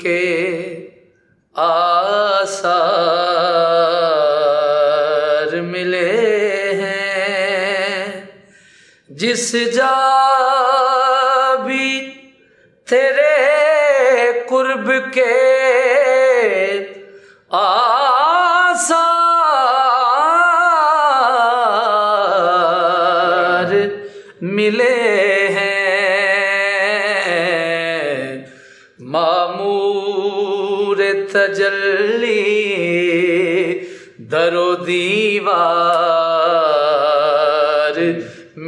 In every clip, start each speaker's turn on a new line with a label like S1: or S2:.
S1: کے آثار ملے ہیں، جس جا بھی تیرے قرب کے آثار ملے ہیں، معمور تجلی در و دیوار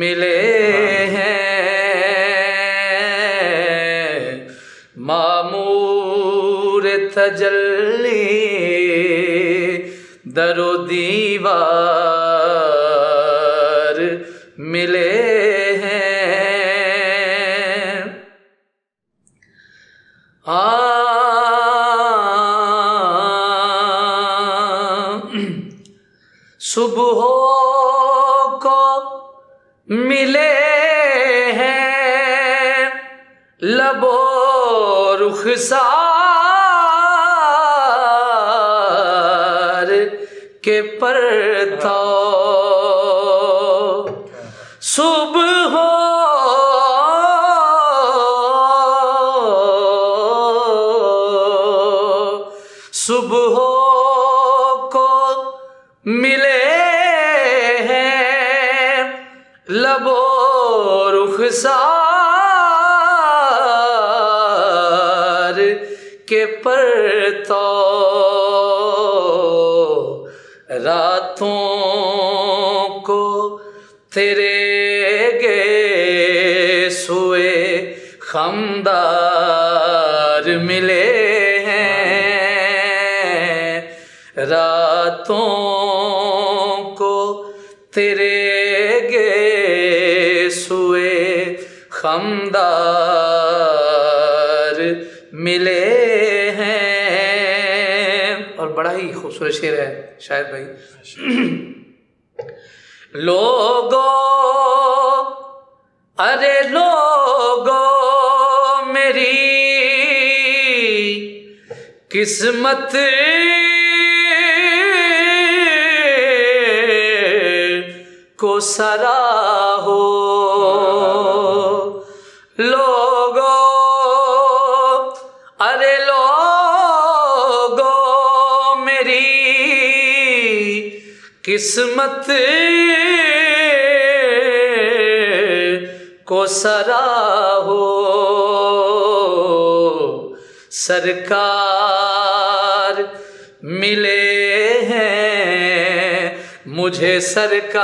S1: ملے ہیں، معمور تجلی در و دیوار ملے ہیں۔ صبحوں کو ملے ہیں لب و رخسار کے پرتو، صبح صبح کو ملے ہیں لب و رخسار کے پرتو، راتوں کو تیرے گیسوئے خمدار ملے ہیں، راتوں کو تیرے گیسوئے خمدار ملے ہیں۔ اور بڑا ہی خوبصورت شعر ہے شاید بھائی۔ لوگو ارے لوگو میری قسمت کو سراہو، لوگو ارے لوگو میری قسمت کو سراہو، سرکار ملے ہیں مجھے، سرکار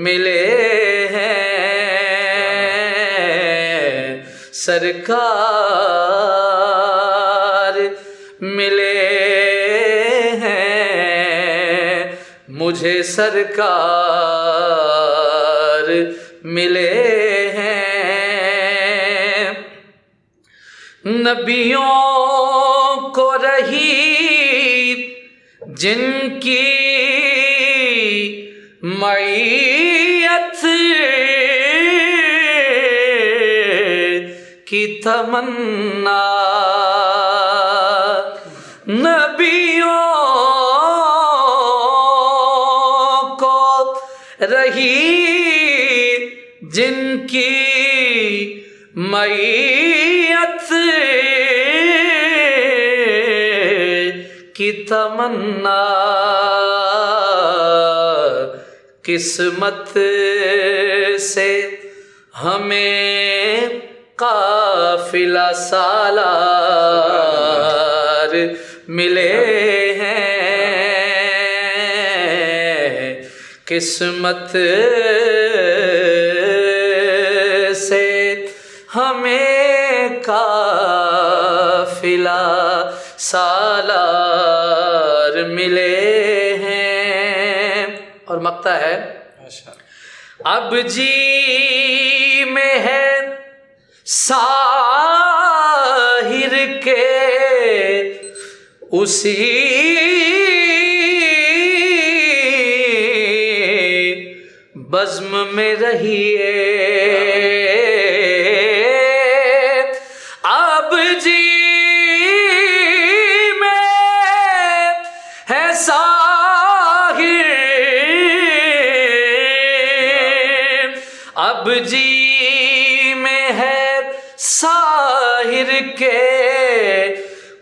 S1: ملے ہیں، سرکار ملے ہیں مجھے، سرکار ملے ہیں۔ نبیوں کو رہی جن کی معیت کی تمنا، نبیوں کو رہی جن کی معیت کی تمنا، قسمت سے ہمیں قافلہ سالار ملے ہیں، قسمت سے ہمیں قافلہ سالار ملے ہیں۔ اور مقطع ہے، اب جی میں ہے ساحر کے اسی بزم میں رہیے، اب جی میں ہے ساحر، اب جی میں ہے ساحر کے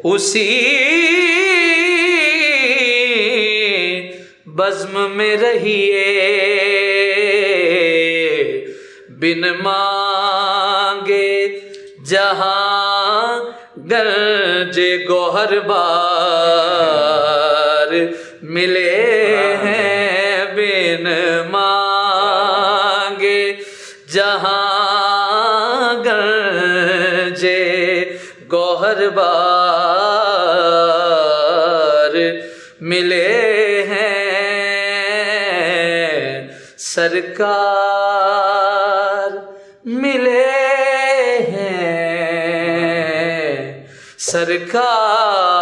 S1: اسی بزم میں رہیے، بن مانگے جہاں گنج گوہر بار ملے ہیں، بن مانگے جہاں گنج گوہر بار ملے ہیں، سرکار ملے ہیں، سرکار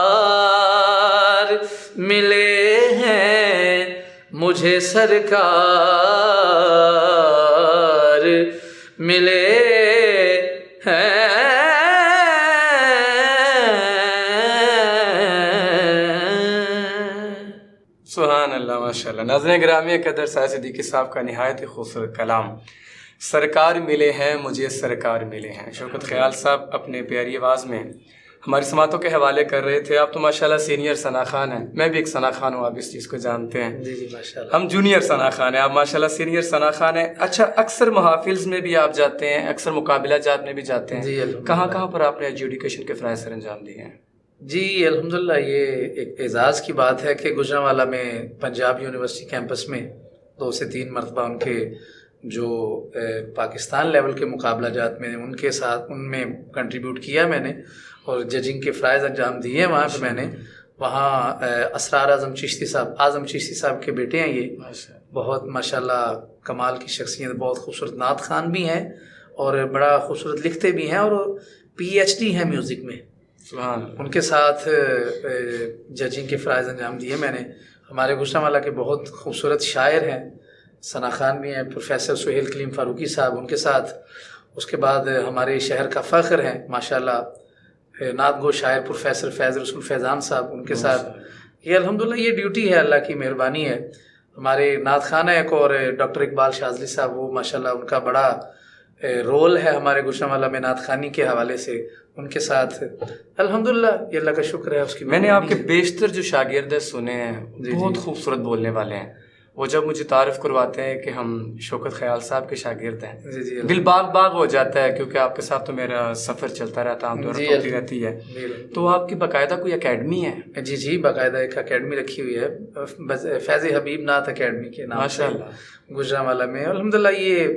S1: ملے ہیں، مجھے سرکار ملے ہیں۔
S2: سبحان اللہ، ماشاء اللہ۔ ناظرین گرامی قدر، سعید صدیقی صاحب کا نہایت ہی خوبصورت کلام، سرکار ملے ہیں مجھے سرکار ملے ہیں۔ شوکت خیال صاحب اپنے پیاری آواز میں ہماری سماعتوں کے حوالے کر رہے تھے۔ آپ تو ماشاءاللہ سینئر ثنا خان ہیں، میں بھی ایک ثنا خان ہوں، آپ اس چیز کو جانتے ہیں۔
S1: جی جی ماشاءاللہ،
S2: ہم جونیئر ثنا خان ہیں، آپ ماشاءاللہ سینئر ثنا خان ہیں۔ اچھا، اکثر محافظ میں بھی آپ جاتے ہیں، اکثر مقابلہ جات میں بھی جاتے ہیں،
S1: جی الحمدللہ۔
S2: کہاں کہاں پر آپ نے ایجوکیشن کے فرائض سر انجام دیے ہیں؟
S1: جی الحمدللہ، یہ ایک اعزاز کی بات ہے کہ گوجرانوالا میں پنجاب یونیورسٹی کیمپس میں 2 سے 3 مرتبہ ان کے جو پاکستان لیول کے مقابلہ جات میں ان کے ساتھ ان میں کنٹریبیوٹ کیا میں نے، اور ججنگ کے فرائض انجام دیے ہیں وہاں پہ میں نے۔ وہاں اسرار اعظم چشتی صاحب کے بیٹے ہیں، یہ بہت ماشاءاللہ کمال کی شخصیت، بہت خوبصورت نعت خوان بھی ہیں اور بڑا خوبصورت لکھتے بھی ہیں، اور PhD ہیں میوزک میں۔ ان کے ساتھ ججنگ کے فرائض انجام دیے میں نے۔ ہمارے گوجرانوالا کے بہت خوبصورت شاعر ہیں، ثنا خان بھی ہیں، پروفیسر سہیل کلیم فاروقی صاحب، ان کے ساتھ۔ اس کے بعد ہمارے شہر کا فخر ہیں ماشاءاللہ نعت گو شاعر پروفیسر فیض رسول فیضان صاحب، ان کے ساتھ۔ یہ الحمدللہ یہ ڈیوٹی ہے، اللہ کی مہربانی ہے۔ ہمارے نعت خانہ ایک اور ڈاکٹر اقبال شاذلی صاحب، وہ ماشاءاللہ ان کا بڑا رول ہے ہمارے گوجرانوالا میں نعت خوانی کے حوالے سے، ان کے ساتھ الحمدللہ یہ اللہ کا شکر ہے اس کی۔
S2: میں نے آپ کے بیشتر جو شاگرد سنے ہیں بہت خوبصورت بولنے والے ہیں، وہ جب مجھے تعارف کرواتے ہیں کہ ہم شوکت خیال صاحب کے شاگرد ہیں، دل باغ باغ ہو جاتا ہے، کیونکہ آپ کے ساتھ تو میرا سفر چلتا رہتا، عام طور پر ہوتی رہتی ہے۔ تو آپ کی باقاعدہ کوئی اکیڈمی ہے؟
S1: جی جی، باقاعدہ ایک اکیڈمی رکھی ہوئی ہے، فیض حبیب نعت اکیڈمی کے نام سے گوجرانوالا میں۔ الحمدللہ یہ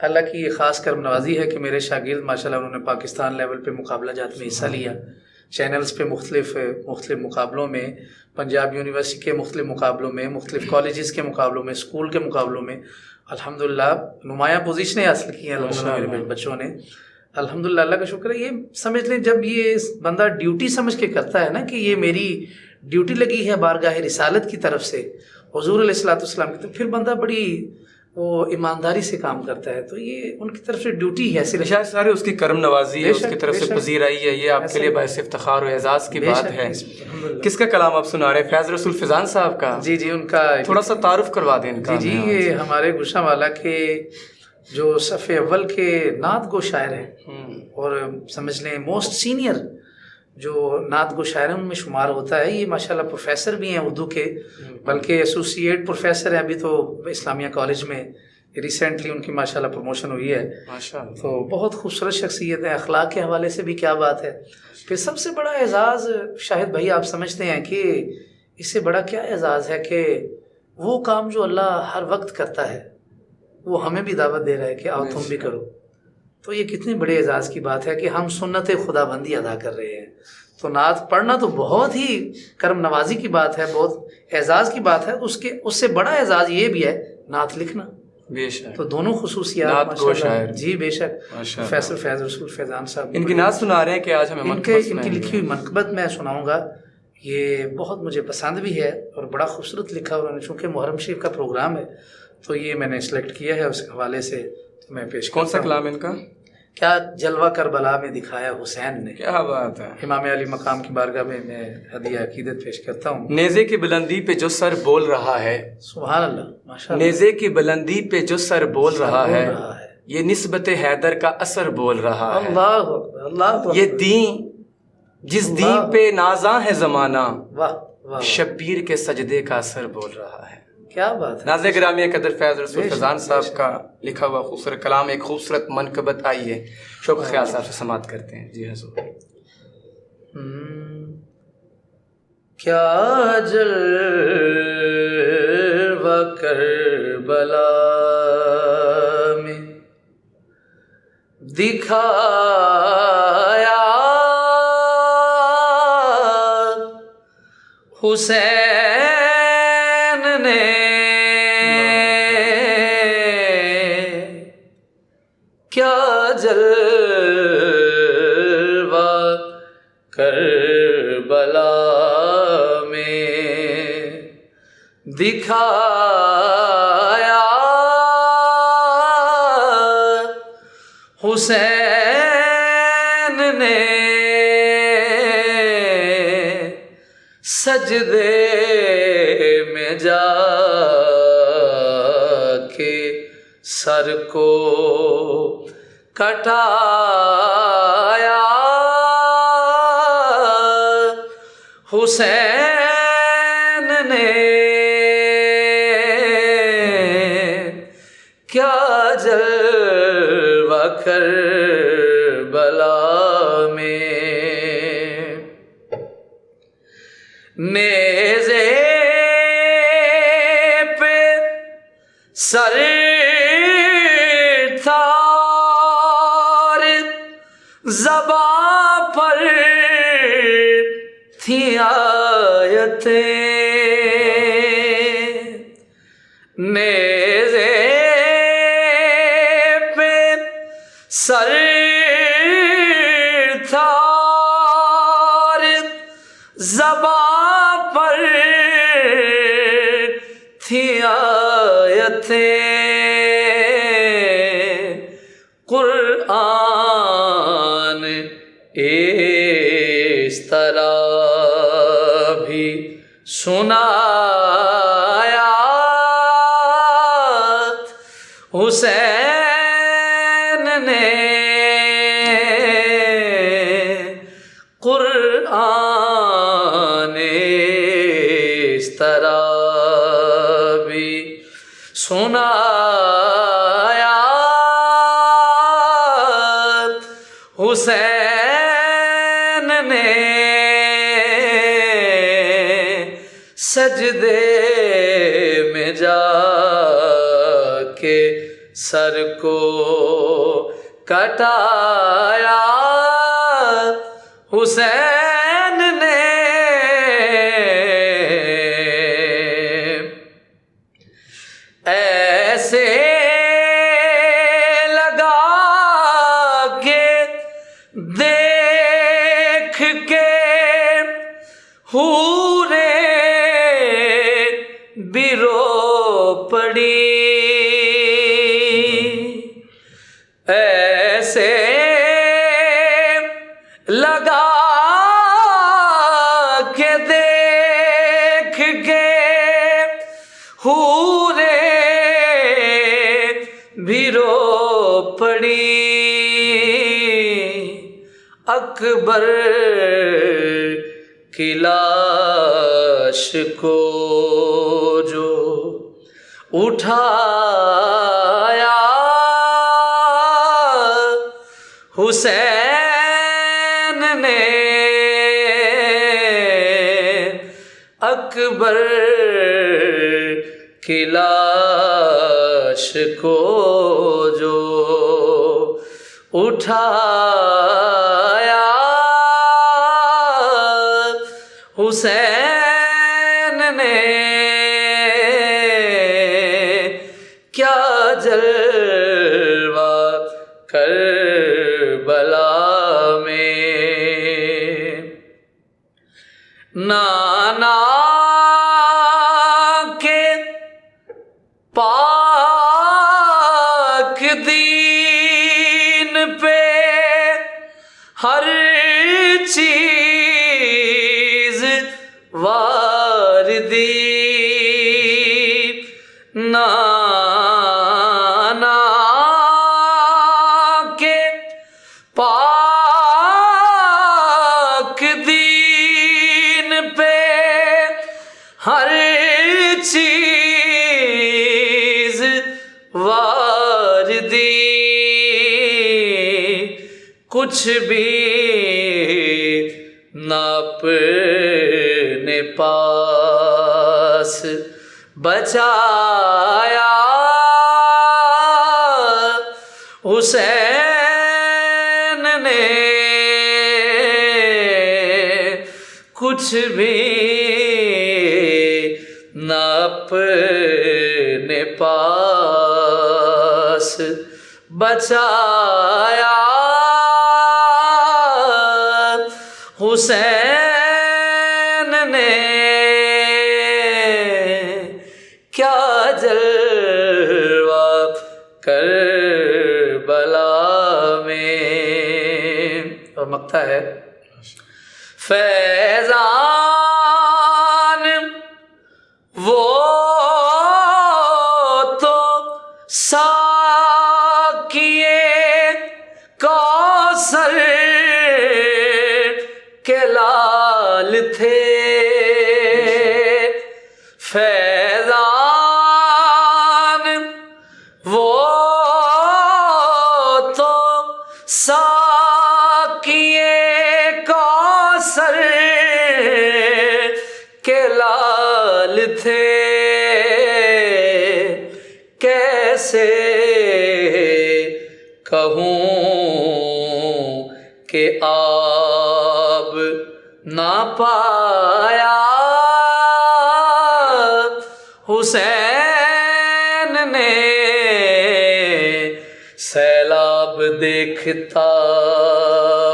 S1: اللہ کی خاص کرم نوازی ہے کہ میرے شاگرد ماشاءاللہ انہوں نے پاکستان لیول پہ مقابلہ جات میں حصہ لیا، چینلز پہ مختلف مقابلوں میں، پنجاب یونیورسٹی کے مختلف مقابلوں میں، مختلف کالجز کے مقابلوں میں، اسکول کے مقابلوں میں الحمدللہ نمایاں پوزیشنیں حاصل کی ہیں الحمدللہ میرے بچوں نے۔ الحمدللہ اللہ کا شکر ہے۔ یہ سمجھ لیں جب یہ بندہ ڈیوٹی سمجھ کے کرتا ہے نا کہ یہ میری ڈیوٹی لگی ہے بارگاہ رسالت کی طرف سے حضور علیہ السلام کی، تو پھر بندہ بڑی وہ ایمانداری سے کام کرتا ہے، تو یہ ان کی طرف سے ڈیوٹی ہے،
S2: شاید سارے اس کی کرم نوازی ہے، اس کی طرف سے پذیرائی ہے، یہ آپ کے لیے باعث افتخار و اعزاز کی بات ہے۔ کس کا کلام آپ سنا رہے ہیں؟ فیض رسول فیضان صاحب کا؟
S1: جی جی، ان کا
S2: تھوڑا سا تعارف کروا دیں ان کا۔
S1: جی یہ ہمارے گوجرانوالا کے جو صف اول کے نعت گو شاعر ہیں اور سمجھ لیں موسٹ سینئر جو نعت گو شاعروں میں شمار ہوتا ہے، یہ ماشاءاللہ پروفیسر بھی ہیں اردو کے، بلکہ ایسوسیٹ پروفیسر ہیں ابھی تو اسلامیہ کالج میں، ریسنٹلی ان کی ماشاءاللہ پروموشن ہوئی ہے۔ تو بہت خوبصورت شخصیت ہے، اخلاق کے حوالے سے بھی کیا بات ہے۔ پھر سب سے بڑا اعزاز شاہد بھائی آپ سمجھتے ہیں کہ اس سے بڑا کیا اعزاز ہے کہ وہ کام جو اللہ ہر وقت کرتا ہے وہ ہمیں بھی دعوت دے رہا ہے کہ آؤ تم بھی کرو، تو یہ کتنی بڑے اعزاز کی بات ہے کہ ہم سنت خدا بندی ادا کر رہے ہیں۔ تو نعت پڑھنا تو بہت ہی کرم نوازی کی بات ہے، بہت اعزاز کی بات ہے۔ اس سے بڑا اعزاز یہ بھی ہے نعت لکھنا،
S2: بے شک۔
S1: تو دونوں خصوصیات جی بے شک۔ پروفیسر فیض رسول فیضان صاحب
S2: ان کی نعت سنا رہے ہیں کہ آج ہمیں
S1: ان کی لکھی ہوئی منقبت میں سناؤں گا، یہ بہت مجھے پسند بھی ہے اور بڑا خوبصورت لکھا انہوں نے، چونکہ محرم شریف کا پروگرام ہے تو یہ میں نے سلیکٹ کیا ہے، اس حوالے سے میں پیش۔
S2: کون سا کلام ان کا؟
S1: کیا جلوہ کربلا میں دکھایا حسین نے.
S2: کیا بات ہے.
S1: امام علی مقام کی بارگاہ میں میں ہدیہ عقیدت پیش کرتا ہوں.
S2: نیزے کی بلندی پہ جو سر بول رہا ہے,
S1: سبحان اللہ, ماشاء اللہ.
S2: نیزے کی بلندی پہ جو سر بول رہا ہے,
S1: رہا ہے.
S2: یہ نسبت حیدر کا اثر بول رہا ہے.
S1: اللہ اکبر, اللہ اکبر.
S2: یہ دین جس دین پہ نازاں ہے زمانہ,
S1: واہ واہ,
S2: شبیر کے سجدے کا اثر بول رہا ہے.
S1: کیا بات ہے.
S2: ناظرین گرامی قدر فیض رسول
S1: بے شک،
S2: فیضان
S1: بے
S2: صاحب
S1: شک.
S2: کا لکھا ہوا خوبصورت کلام, ایک خوبصورت منقبت آئی ہے, شوق خیال صاحب سے سماعت کرتے ہیں. جی حضور.
S1: کیا جلوہ کربلا میں دکھایا حسین نے, کیا جلوہ کربلا میں دکھایا حسین نے, سجدے میں جا کے سر کو کٹایا حسین نے, کیا جلوہ کربلا میں. نیزے پہ سر تھا, زباں پر تھی آیتیں, نیزے پہ سر تھا, زباں پر تھی آیتیں, قرآن اس طرح بھی سنایا حسین نے, قرآن اس طرح بھی سنایا حسین نے, سجدے میں جا کے سر کو کٹایا حسین نے, ایسے لگا کے دیکھ کے حوریں بھی رو پڑی, ایسے لگا کے دیکھ کے حوریں بھی رو پڑی, اکبر کی لاش کو جو اٹھایا حسین نے, اکبر کی لاش کو جو اٹھایا حسین نے, کیا جلوہ کربلا میں. نانا کے پاک دین پہ ہر چیز واردی نانا کے پاک دین پہ ہر چیز واردی کچھ بھی نہ اپنے پاس بچایا حسین نے کچھ بھی نہ اپنے پاس بچایا حسین نے کیا جلوہ کربلا میں. اور مقطع ہے فیضان وہ تو ساقیے کوثر کے لال تھے فیضان وہ تو ساقیے کوثر کے لال تھے کیسے کہوں کہ آب نہ پایا حسین نے سیلاب دیکھتا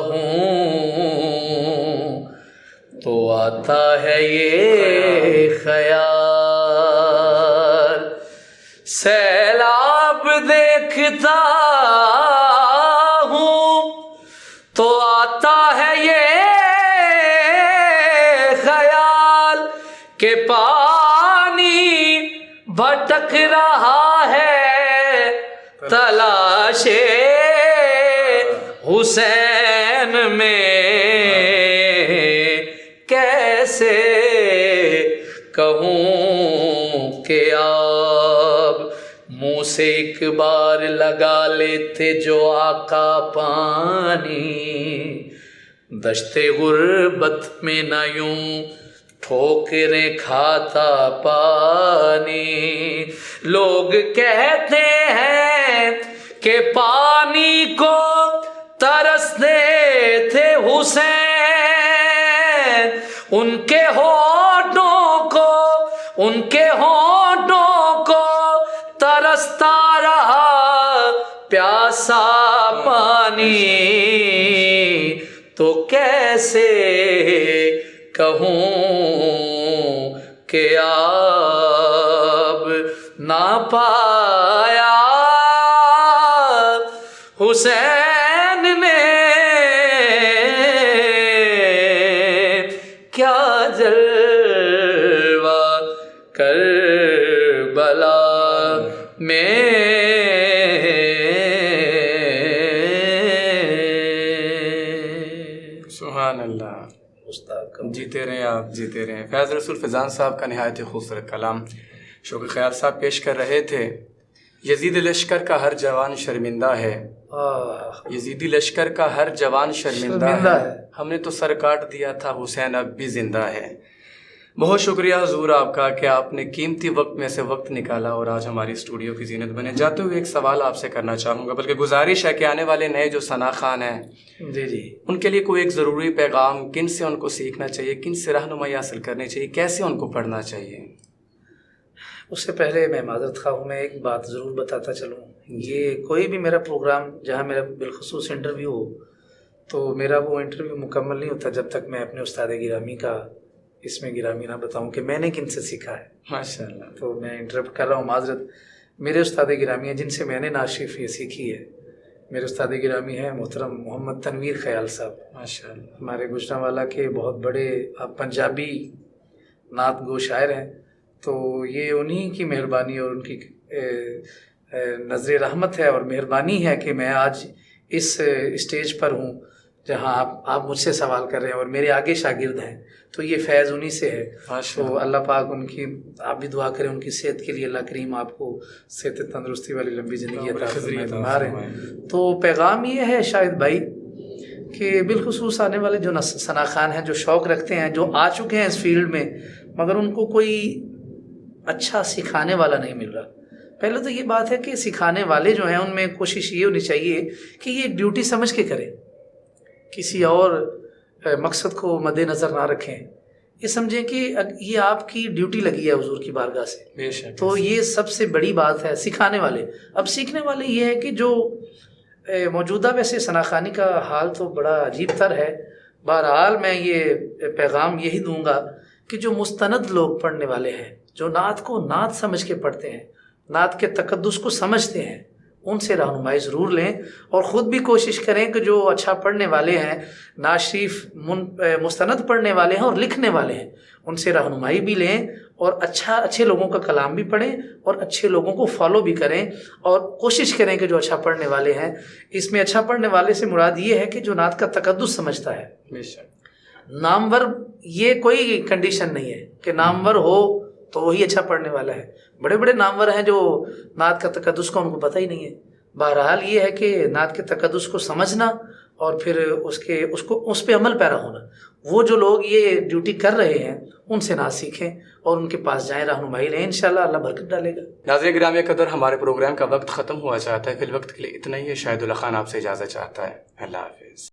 S1: ہوں تو آتا ہے یہ خیال سیلاب دیکھتا ہوں تو آتا ہے یہ خیال کہ پانی بھٹک رہا ہے تلاش حسین میں کیسے کہوں کہ آپ منہ سے ایک بار لگا لیتے جو آقا پانی دشت غربت میں نہ یوں ٹھوکریں کھاتا پانی لوگ کہتے ہیں کہ پانی کو ترستے تھے حسین ان کے ہونٹوں کو ترستا رہا پیاسا پانی تو کیسے کہوں کہ آب نہ پایا حسین نے کیا جلوہ کربلا میں
S2: سبحان اللہ. جیتے رہیں آپ، جیتے رہیں. فیض رسول فیضان صاحب کا نہایت خوبصورت کلام شوق خیال صاحب پیش کر رہے تھے. یزید لشکر کا ہر جوان شرمندہ ہے، یزیدی لشکر کا ہر جوان شرمندہ ہے، ہم نے تو سر کاٹ دیا تھا حسین اب بھی زندہ ہے. بہت شکریہ حضور آپ کا کہ آپ نے قیمتی وقت میں سے وقت نکالا اور آج ہماری اسٹوڈیو کی زینت بنے. جاتے ہوئے ایک سوال آپ سے کرنا چاہوں گا، بلکہ گزارش ہے کہ آنے والے نئے جو ثنا خان ہیں
S1: جی
S2: ان کے لیے کوئی ایک ضروری پیغام، کن سے ان کو سیکھنا چاہیے، کن سے رہنمائی حاصل کرنی چاہیے، کیسے ان کو پڑھنا چاہیے؟
S1: اس سے پہلے میں معذرت خواہ ہوں، میں ایک بات ضرور بتاتا چلوں. یہ کوئی بھی میرا پروگرام جہاں میرا بالخصوص انٹرویو ہو تو میرا وہ انٹرویو مکمل نہیں ہوتا جب تک میں اپنے استاد گرامی کا اس میں گرامی نہ بتاؤں کہ میں نے کن سے سیکھا ہے.
S2: ماشاء اللہ.
S1: تو میں انٹرپٹ کر رہا ہوں، معذرت. میرے استاد گرامی ہیں جن سے میں نے نعت شریف یہ سیکھی ہے میرے استاد گرامی ہیں محترم محمد تنویر خیال صاحب،
S2: ماشاء اللہ،
S1: ہمارے گوجرانوالہ کے بہت بڑے پنجابی نعت گو شاعر ہیں. تو یہ انہی کی مہربانی اور ان کی نظر رحمت ہے اور مہربانی ہے کہ میں آج اس اسٹیج پر ہوں جہاں آپ مجھ سے سوال کر رہے ہیں اور میرے آگے شاگرد ہیں. تو یہ فیض انہی سے ہے. تو اللہ پاک ان کی، آپ بھی دعا کریں ان کی صحت کے لیے، اللہ کریم آپ کو صحت تندرستی والی لمبی زندگی عطا فرمائے. تو پیغام یہ ہے شاہد بھائی کہ بالخصوص آنے والے جو ثنا خان ہیں، جو شوق رکھتے ہیں، جو آ چکے ہیں اس فیلڈ میں مگر ان کو کوئی اچھا سکھانے والا نہیں مل رہا. پہلے تو یہ بات ہے کہ سکھانے والے جو ہیں ان میں کوشش یہ ہونی چاہیے کہ یہ ایک ڈیوٹی سمجھ کے کریں، کسی اور مقصد کو مد نظر نہ رکھیں. یہ سمجھیں کہ یہ آپ کی ڈیوٹی لگی ہے حضور کی بارگاہ سے. تو یہ سب سے بڑی بات ہے سکھانے والے. اب سیکھنے والے یہ ہے کہ جو موجودہ ویسے ثنا خانی کا حال تو بڑا عجیب تر ہے. بہرحال میں یہ پیغام یہی دوں گا کہ جو مستند لوگ پڑھنے والے ہیں، جو نعت کو نعت سمجھ کے پڑھتے ہیں، نعت کے تقدس کو سمجھتے ہیں، ان سے رہنمائی ضرور لیں اور خود بھی کوشش کریں کہ جو اچھا پڑھنے والے ہیں، نعت شریف مستند پڑھنے والے ہیں اور لکھنے والے ہیں، ان سے رہنمائی بھی لیں اور اچھے لوگوں کا کلام بھی پڑھیں اور اچھے لوگوں کو فالو بھی کریں اور کوشش کریں کہ جو اچھا پڑھنے والے ہیں، اس میں اچھا پڑھنے والے سے مراد یہ ہے کہ جو نعت کا تقدس سمجھتا ہے. نامور یہ کوئی کنڈیشن نہیں ہے کہ نامور ہو تو وہی اچھا پڑھنے والا ہے. بڑے بڑے نامور ہیں جو نعت کا تقدس کا ان کو پتہ ہی نہیں ہے. بہرحال یہ ہے کہ نعت کے تقدس کو سمجھنا اور پھر اس پہ عمل پیرا ہونا. وہ جو لوگ یہ ڈیوٹی کر رہے ہیں ان سے نعت سیکھیں اور ان کے پاس جائیں، رہنمائی لیں، انشاءاللہ اللہ برکت ڈالے گا.
S2: ناظرین گرامی قدر، ہمارے پروگرام کا وقت ختم ہوا چاہتا ہے. فی الوقت کے لیے اتنا ہی ہے. شاہد اللہ خان آپ سے اجازت چاہتا ہے. اللہ حافظ.